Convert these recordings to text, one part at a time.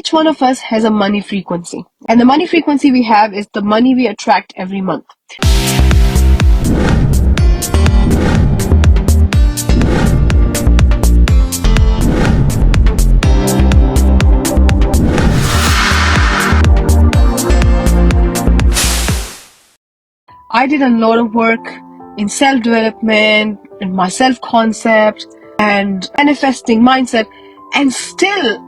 Each one of us has a money frequency, and the money frequency we have is the money we attract every month. I did a lot of work in self-development, in my self-concept, and manifesting mindset, and still,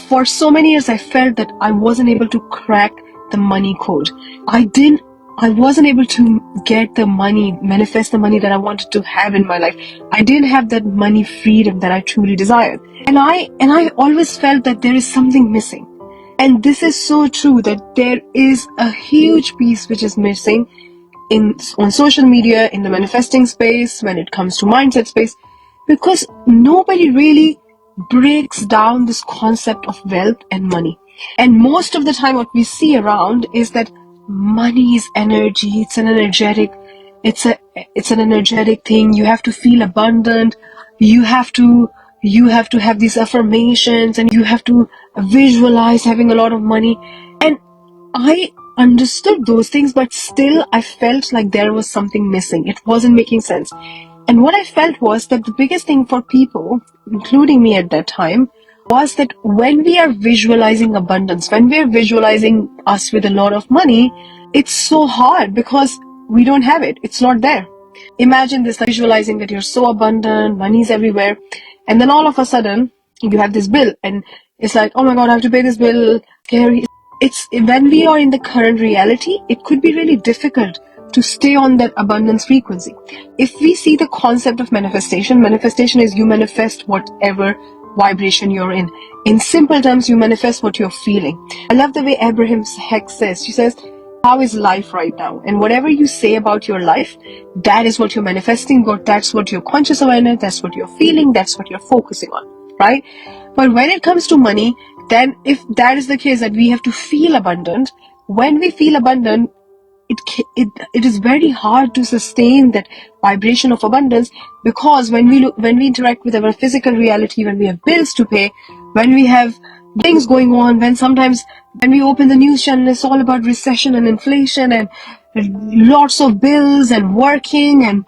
for so many years, I felt that I wasn't able to crack the money code. I wasn't able to get the money, manifest the money that I wanted to have in my life. I didn't have that money freedom that I truly desired. And I always felt that there is something missing. And this is so true, that there is a huge piece which is missing on social media, in the manifesting space, when it comes to mindset space, because nobody really breaks down this concept of wealth and money. And most of the time what we see around is that money is energy. It's an energetic thing. You have to feel abundant. You have to have these affirmations, and you have to visualize having a lot of money. And I understood those things, but still I felt like there was something missing. It wasn't making sense. And what I felt was that the biggest thing for people, including me at that time, was that when we are visualizing abundance, when we are visualizing us with a lot of money, it's so hard because we don't have it. It's not there. Imagine this, like visualizing that you're so abundant, money's everywhere, and then all of a sudden you have this bill, and it's like, oh my God, I have to pay this bill. Scary. It's when we are in the current reality, it could be really difficult to stay on that abundance frequency. If we see the concept of manifestation is you manifest whatever vibration you're in. In simple terms, you manifest what you're feeling. I love the way Abraham's hicks says. She says, how is life right now? And whatever you say about your life, that is what you're manifesting, or that's what your conscious awareness, that's what you're feeling, that's what you're focusing on, right? But when it comes to money, then if that is the case, that we have to feel abundant, when we feel abundant, it is very hard to sustain that vibration of abundance, because when we interact with our physical reality, when we have bills to pay, when we have things going on, when we open the news channel, it's all about recession and inflation and lots of bills and working, and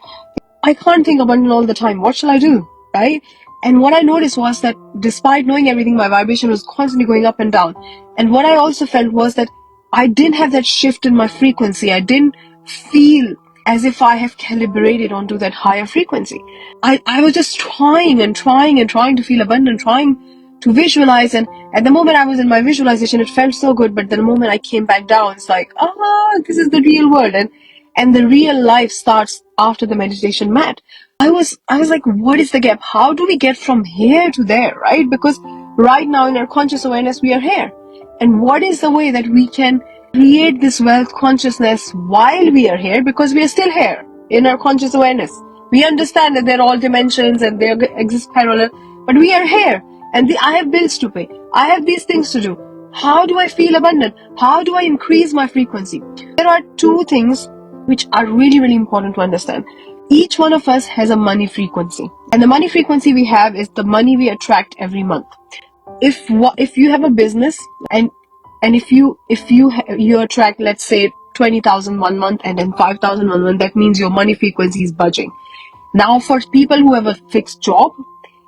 I can't think abundant all the time. What shall I do, right? And what I noticed was that despite knowing everything, my vibration was constantly going up and down. And what I also felt was that I didn't have that shift in my frequency. I didn't feel as if I have calibrated onto that higher frequency. I was just trying to feel abundant, trying to visualize. And at the moment I was in my visualization, it felt so good. But the moment I came back down, it's like, this is the real world. And the real life starts after the meditation mat. I was like, what is the gap? How do we get from here to there, right? Because right now in our conscious awareness, we are here. And what is the way that we can create this wealth consciousness while we are here? Because we are still here in our conscious awareness. We understand that they're all dimensions and they exist parallel, but we are here. And I have bills to pay. I have these things to do. How do I feel abundant? How do I increase my frequency? There are two things which are really, really important to understand. Each one of us has a money frequency, and the money frequency we have is the money we attract every month. If you have a business and if you attract, let's say 20,000 one month and then 5,000 one month, that means your money frequency is budging. Now for people who have a fixed job,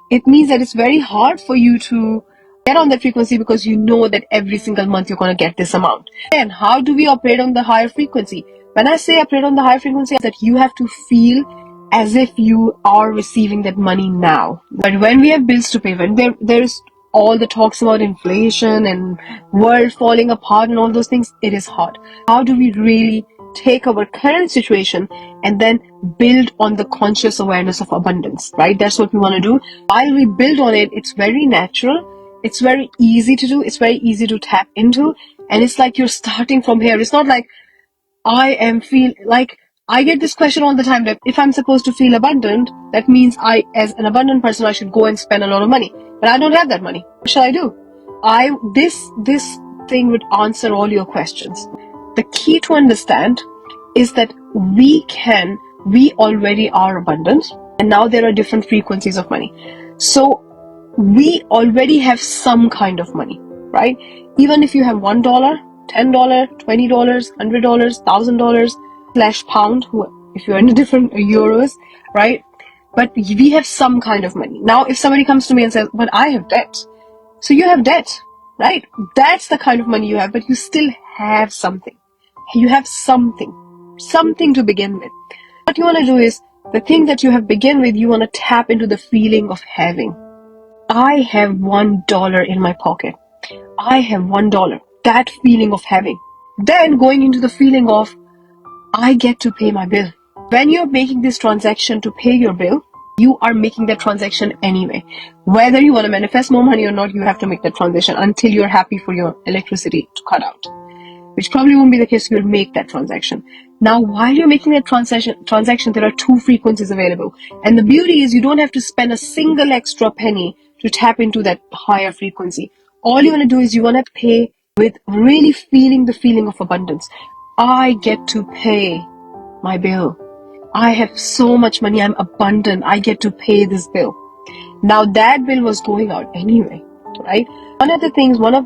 it means that it's very hard for you to get on that frequency, because you know that every single month you're going to get this amount. And how do we operate on the higher frequency? When I say operate on the higher frequency, that you have to feel as if you are receiving that money now. But when we have bills to pay, when there's all the talks about inflation and world falling apart and all those things, it is hard. How do we really take our current situation and then build on the conscious awareness of abundance, right? That's what we want to do. While we build on it, it's very natural. It's very easy to do. It's very easy to tap into. And it's like you're starting from here. It's not like I get this question all the time, that if I'm supposed to feel abundant, that means as an abundant person, I should go and spend a lot of money. But I don't have that money. What shall I do? This thing would answer all your questions. The key to understand is that we already are abundant, and now there are different frequencies of money. So we already have some kind of money. right? Even if you have $1, $10, $20, $100, $1,000 slash pound, if you're in a different euros, right? But we have some kind of money. Now, if somebody comes to me and says, but I have debt. So you have debt, right? That's the kind of money you have, but you still have something. You have something to begin with. What you want to do is, the thing that you have begin with, you want to tap into the feeling of having. I have $1 in my pocket. I have $1. That feeling of having. Then going into the feeling of, I get to pay my bill. When you're making this transaction to pay your bill, you are making that transaction anyway. Whether you want to manifest more money or not, you have to make that transaction until you're happy for your electricity to cut out. Which probably won't be the case, you'll make that transaction. Now, while you're making that transaction, there are two frequencies available. And the beauty is you don't have to spend a single extra penny to tap into that higher frequency. All you want to do is you want to pay with really feeling the feeling of abundance. I get to pay my bill. I have so much money, I'm abundant, I get to pay this bill. Now that bill was going out anyway, right? One of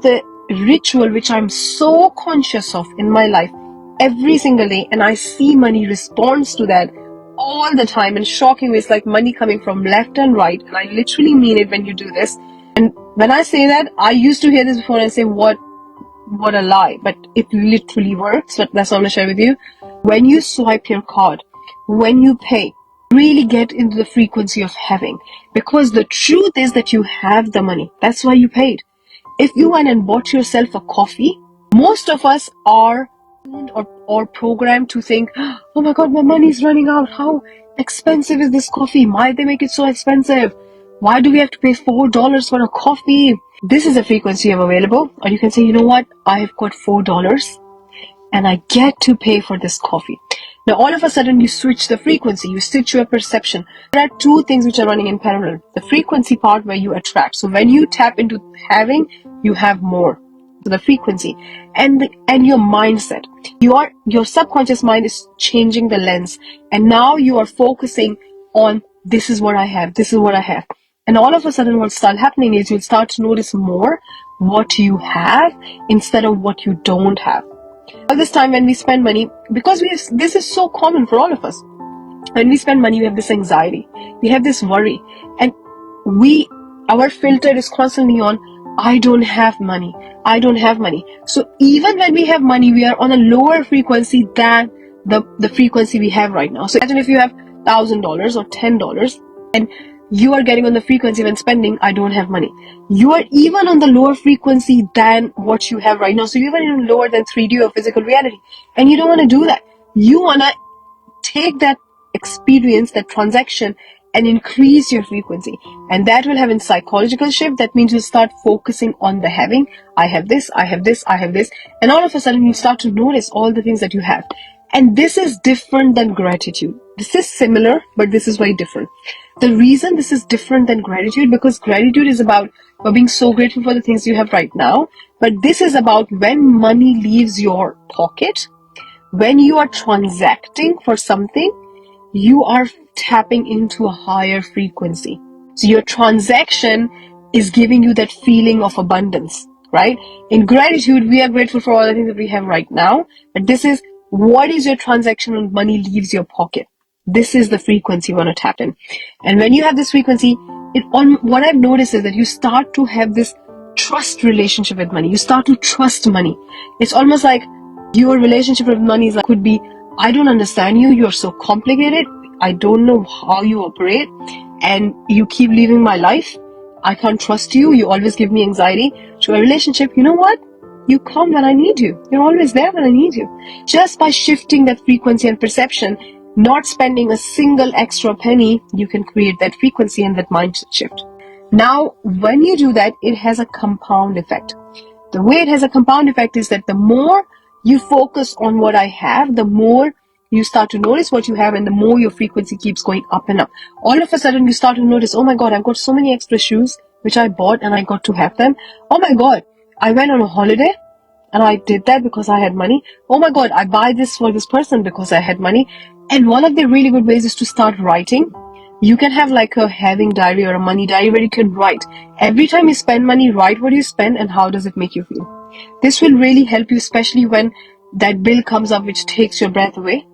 the ritual which I'm so conscious of in my life every single day, and I see money responds to that all the time in shocking ways, like money coming from left and right, and I literally mean it when you do this. And when I say that, I used to hear this before and say, what a lie, but it literally works. But that's what I'm going to share with you. When you swipe your card, when you pay, really get into the frequency of having, because the truth is that you have the money. That's why you paid. If you went and bought yourself a coffee, most of us are tuned or programmed to think, oh my god, my money's running out. How expensive is this coffee? Why they make it so expensive? Why do we have to pay $4 for a coffee? This is a frequency you have available. Or you can say, you know what? I've got $4 and I get to pay for this coffee. Now, all of a sudden, you switch the frequency, you switch your perception. There are two things which are running in parallel. The frequency part where you attract. So when you tap into having, you have more. So the frequency and your mindset. Your subconscious mind is changing the lens. And now you are focusing on, this is what I have, this is what I have. And all of a sudden, what'll start happening is you'll start to notice more what you have instead of what you don't have. All this time when we spend money, because this is so common for all of us. When we spend money, we have this anxiety, we have this worry, and our filter is constantly on, I don't have money. So even when we have money, we are on a lower frequency than the frequency we have right now. So imagine if you have $1,000 or $10 and you are getting on the frequency when spending, I don't have money. You are even on the lower frequency than what you have right now. So you're even lower than 3D or physical reality. And you don't want to do that. You want to take that experience, that transaction, and increase your frequency. And that will have a psychological shift. That means you start focusing on the having. I have this, I have this, I have this. And all of a sudden you start to notice all the things that you have. And this is different than gratitude. This is similar, but this is very different. The reason this is different than gratitude, because gratitude is about being so grateful for the things you have right now. But this is about when money leaves your pocket, when you are transacting for something, you are tapping into a higher frequency. So your transaction is giving you that feeling of abundance, right? In gratitude, we are grateful for all the things that we have right now. But this is, what is your transaction when money leaves your pocket? This is the frequency you want to tap in. And when you have this frequency, what I've noticed is that you start to have this trust relationship with money. You start to trust money. It's almost like your relationship with money could be, I don't understand you. You're so complicated. I don't know how you operate. And you keep leaving my life. I can't trust you. You always give me anxiety. To a relationship, you know what? You come when I need you. You're always there when I need you. Just by shifting that frequency and perception, not spending a single extra penny, you can create that frequency and that mindset shift. Now, when you do that, it has a compound effect. The way it has a compound effect is that the more you focus on what I have, the more you start to notice what you have, and the more your frequency keeps going up and up. All of a sudden, you start to notice, oh my God, I've got so many extra shoes, which I bought and I got to have them. Oh my God, I went on a holiday and I did that because I had money. Oh my God, I buy this for this person because I had money. And one of the really good ways is to start writing. You can have like a having diary or a money diary where you can write. Every time you spend money, write what you spend and how does it make you feel. This will really help you, especially when that bill comes up which takes your breath away.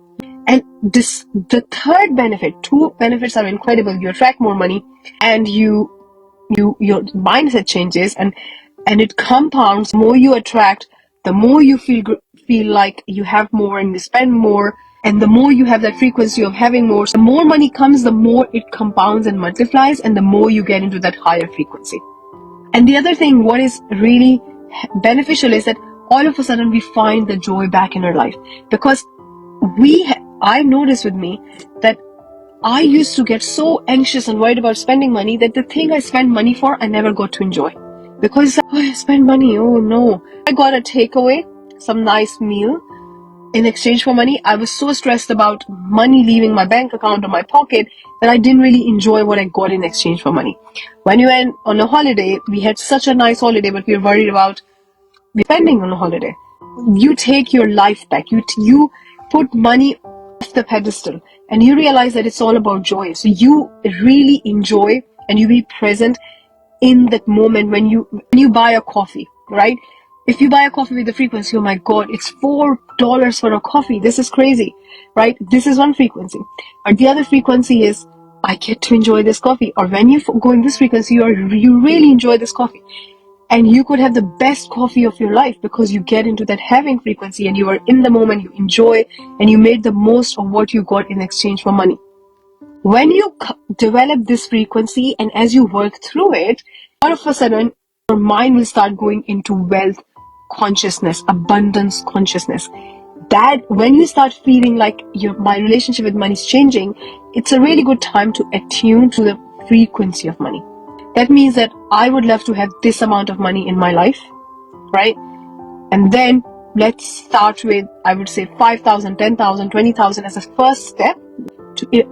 And the third benefit, two benefits are incredible. You attract more money and your mindset changes and it compounds. The more you attract, the more you feel like you have more and you spend more. And the more you have that frequency of having more, the more money comes, the more it compounds and multiplies, and the more you get into that higher frequency. And the other thing, what is really beneficial is that all of a sudden we find the joy back in our life. Because I've noticed with me that I used to get so anxious and worried about spending money that the thing I spent money for, I never got to enjoy. Because I spent money, oh no. I got a takeaway, some nice meal, in exchange for money. I was so stressed about money leaving my bank account or my pocket that I didn't really enjoy what I got in exchange for money. When we went on a holiday, we had such a nice holiday, but we were worried about spending on a holiday. You take your life back. You put money off the pedestal and you realize that it's all about joy. So you really enjoy and you be present in that moment when you buy a coffee, right? If you buy a coffee with the frequency, oh my God, it's $4 for a coffee. This is crazy, right? This is one frequency. Or the other frequency is, I get to enjoy this coffee. Or when you go in this frequency, you really enjoy this coffee. And you could have the best coffee of your life because you get into that having frequency and you are in the moment, you enjoy, and you made the most of what you got in exchange for money. When you develop this frequency and as you work through it, all of a sudden, your mind will start going into wealth consciousness, abundance consciousness. That when you start feeling like my relationship with money is changing, it's a really good time to attune to the frequency of money. That means that I would love to have this amount of money in my life, right? And then let's start with, I would say 5,000, 10,000, 20,000 as a first step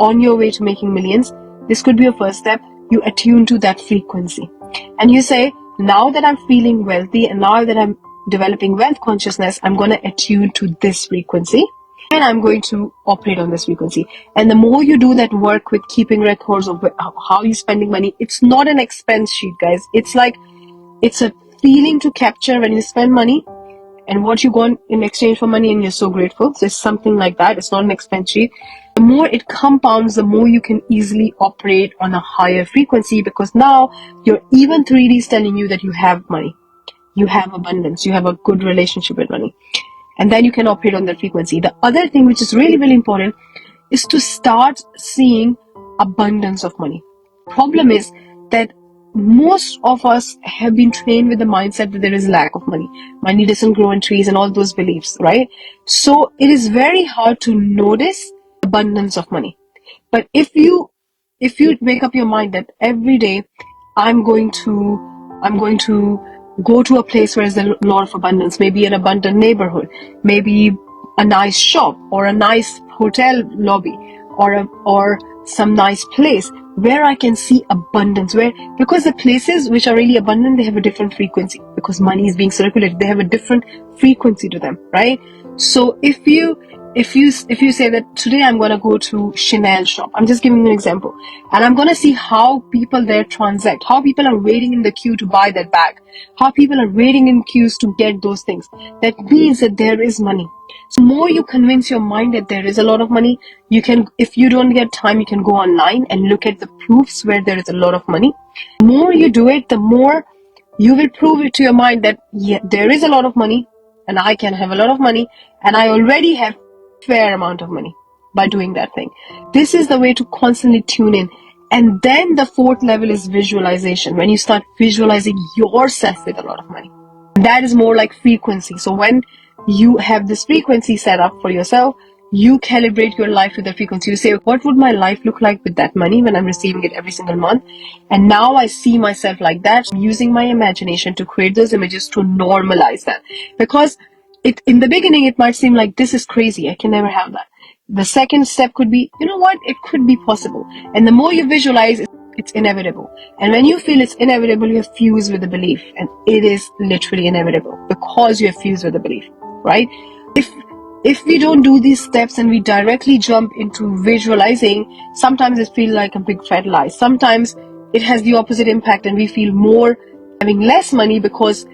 on your way to making millions. This could be a first step. You attune to that frequency. And you say, now that I'm feeling wealthy and now that I'm developing wealth consciousness, I'm going to attune to this frequency. And I'm going to operate on this frequency. And the more you do that work with keeping records of how you're spending money, it's not an expense sheet, guys. It's like, it's a feeling to capture when you spend money and what you got in exchange for money and you're so grateful. So it's something like that. It's not an expense sheet. The more it compounds, the more you can easily operate on a higher frequency because now your even 3D is telling you that you have money. You have abundance. You have a good relationship with money. And then you can operate on that frequency. The other thing which is really, really important is to start seeing abundance of money. Problem is that most of us have been trained with the mindset that there is lack of money. Money doesn't grow on trees and all those beliefs, right? So it is very hard to notice abundance of money. But if you make up your mind that every day I'm going to go to a place where there's a lot of abundance, maybe an abundant neighborhood, maybe a nice shop or a nice hotel lobby or some nice place where I can see abundance, because the places which are really abundant, they have a different frequency because money is being circulated. They have a different frequency to them, right? So if you say that today I'm going to go to Chanel shop, I'm just giving you an example, and I'm going to see how people there transact, how people are waiting in the queue to buy that bag, how people are waiting in queues to get those things. That means that there is money. So the more you convince your mind that there is a lot of money, you can, if you don't get time, you can go online and look at the proofs where there is a lot of money. The more you do it, the more you will prove it to your mind that yeah, there is a lot of money and I can have a lot of money and I already have fair amount of money by doing that thing. This is the way to constantly tune in. And then the fourth level is visualization. When you start visualizing yourself with a lot of money, that is more like frequency. So when you have this frequency set up for yourself, you calibrate your life with the frequency. You say, what would my life look like with that money when I'm receiving it every single month? And now I see myself like that. I'm using my imagination to create those images to normalize that. Because in the beginning, it might seem like this is crazy. I can never have that. The second step could be, you know what? It could be possible. And the more you visualize, it's inevitable. And when you feel it's inevitable, you have fused with the belief. And it is literally inevitable because you have fused with the belief, right? If we don't do these steps and we directly jump into visualizing, sometimes it feels like a big fat lie. Sometimes it has the opposite impact and we feel more having less money because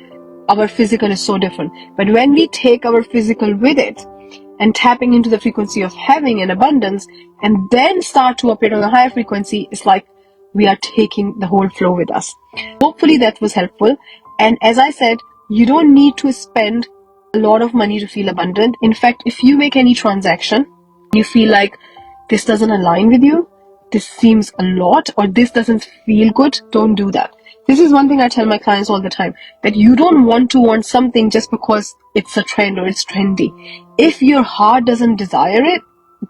our physical is so different. But when we take our physical with it and tapping into the frequency of having an abundance and then start to operate on a higher frequency, it's like we are taking the whole flow with us. Hopefully that was helpful. And as I said, you don't need to spend a lot of money to feel abundant. In fact, if you make any transaction, you feel like this doesn't align with you, this seems a lot, or this doesn't feel good, don't do that. This is one thing I tell my clients all the time, that you don't want to want something just because it's a trend or it's trendy. If your heart doesn't desire it,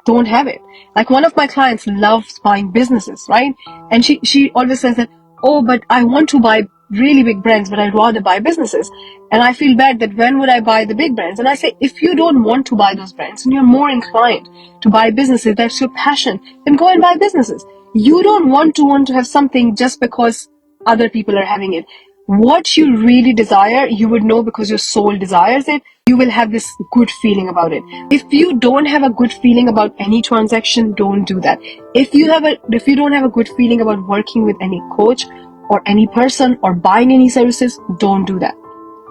don't have it. Like one of my clients loves buying businesses, right? And she always says that, oh, but I want to buy really big brands, but I'd rather buy businesses. And I feel bad that when would I buy the big brands? And I say, if you don't want to buy those brands and you're more inclined to buy businesses, that's your passion, then go and buy businesses. You don't want to have something just because other people are having it. What you really desire, you would know because your soul desires it. You will have this good feeling about it. If you don't have a good feeling about any transaction, don't do that. If you don't have a good feeling about working with any coach or any person or buying any services, don't do that.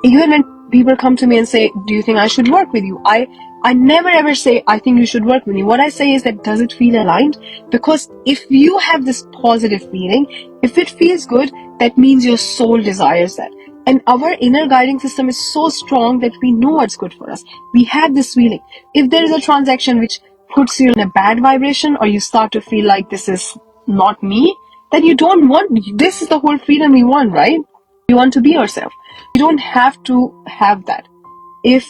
Even when people come to me and say, do you think I should work with you? I never ever say, I think you should work with me. What I say is that, does it feel aligned? Because if you have this positive feeling, if it feels good, that means your soul desires that. And our inner guiding system is so strong that we know what's good for us. We have this feeling. If there is a transaction which puts you in a bad vibration, or you start to feel like this is not me, then you don't want, this is the whole freedom we want, right? You want to be yourself. You don't have to have that if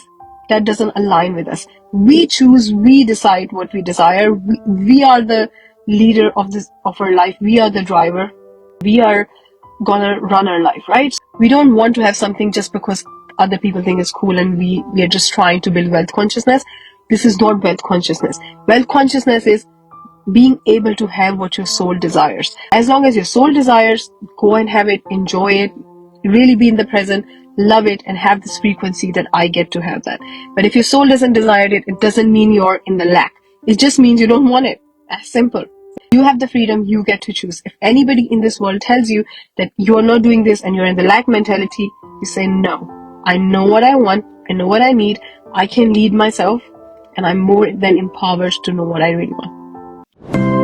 that doesn't align with us. We choose, we decide what we desire. We are the leader of our life. We are the driver. We are gonna run our life, right? We don't want to have something just because other people think it's cool and we are just trying to build wealth consciousness. This is not wealth consciousness. Wealth consciousness is being able to have what your soul desires. As long as your soul desires, go and have it, enjoy it, really be in the present, love it, and have this frequency that I get to have that. But if your soul doesn't desire it, it doesn't mean you're in the lack. It just means you don't want it. As simple. You have the freedom, you get to choose. If anybody in this world tells you that you're not doing this and you're in the lack mentality, you say, no, I know what I want, I know what I need, I can lead myself, and I'm more than empowered to know what I really want.